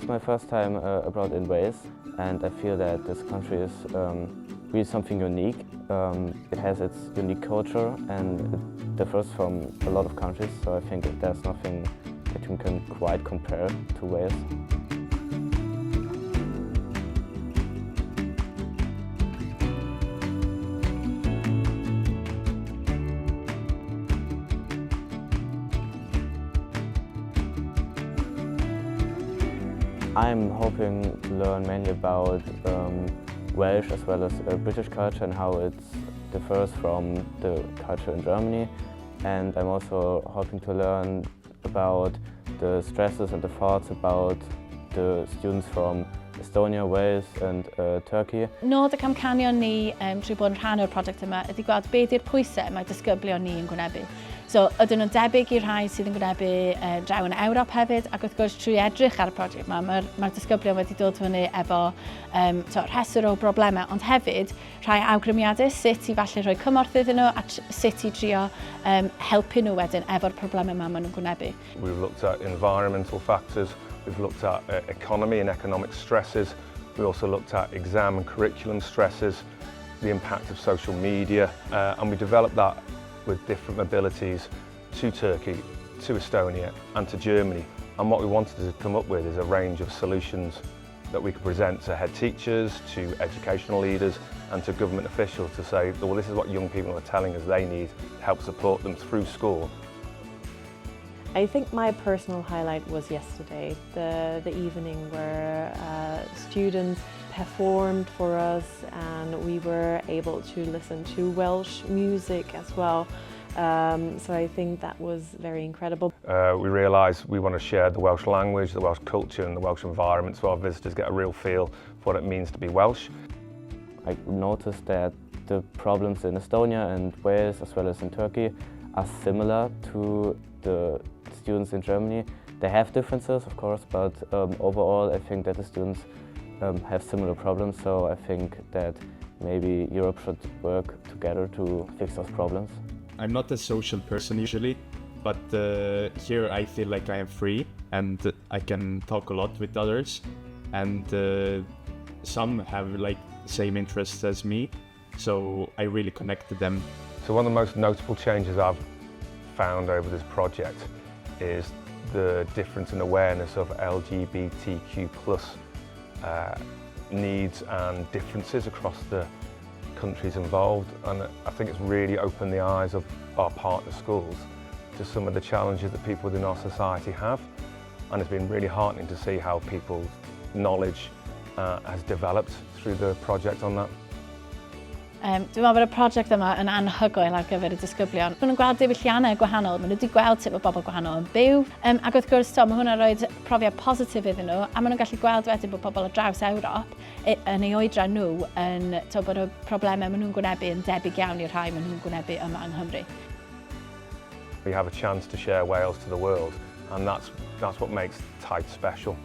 It's my first time abroad in Wales, and I feel that this country is really something unique. It has its unique culture and it differs from a lot of countries, so I think there's nothing that you can quite compare to Wales. I'm hoping to learn mainly about Welsh as well as British culture and how it differs from the culture in Germany. And I'm also hoping to learn about the stresses and the thoughts about the students from Estonia, Wales and Turkey. Nod y camcanion ni trwy bod yn rhan o'r prosiect yma ydy gweld beth yw'r pwysau mae disgyblion ni yn gwynebu. So, ydyn nhw'n debyg i'r rhai sydd yn gwynebu draw yn Ewrop hefyd, ac wrth gwrs trwy edrych ar y prosiect yma, mae'r disgyblion wedi dod fyny efo rhestr o broblemau, ond hefyd rhai awgrymiadau sut i falle rhoi cymorth iddyn nhw a sut i trio helpu nhw wedyn efo'r problemau yma maen nhw'n gwynebu. We've looked at environmental factors, we've looked at economy and economic stresses, we also looked at exam and curriculum stresses, the impact of social media, and we developed that with different mobilities to Turkey, to Estonia and to Germany. And what we wanted to come up with is a range of solutions that we could present to head teachers, to educational leaders and to government officials to say, well, this is what young people are telling us they need to help support them through school. I think my personal highlight was yesterday, the evening where students performed for us and we were able to listen to Welsh music as well. So I think that was very incredible. We realised we want to share the Welsh language, the Welsh culture and the Welsh environment so our visitors get a real feel for what it means to be Welsh. I noticed that the problems in Estonia and Wales as well as in Turkey are similar to the students in Germany. They have differences, of course, but overall I think that the students have similar problems, so I think that maybe Europe should work together to fix those problems. I'm not a social person usually, but here I feel like I am free and I can talk a lot with others, and some have like the same interests as me, so I really connect to them. So one of the most notable changes I've found over this project is the difference in awareness of LGBTQ+ needs and differences across the countries involved, and I think it's really opened the eyes of our partner schools to some of the challenges that people within our society have, and it's been really heartening to see how people's knowledge has developed through the project on that. Dwi'n meddwl bod y prosiect yma yn anhygoel ar gyfer y disgyblion. Maen nhw'n gweld diwylliannau gwahanol, maen nhw wedi gweld sut mae bobl gwahanol yn byw, ac wrth gwrs mae hwnna'n rhoi profiad positif iddyn nhw, a maen nhw'n gallu gweld wedyn bod pobl o draws Ewrop yn eu oedran nhw yn bod y problemau maen nhw'n gwynebu yn debyg iawn i'r rhai maen nhw'n gwynebu yma yng Nghymru. We have a chance to share Wales to the world, and that's what makes Taith special.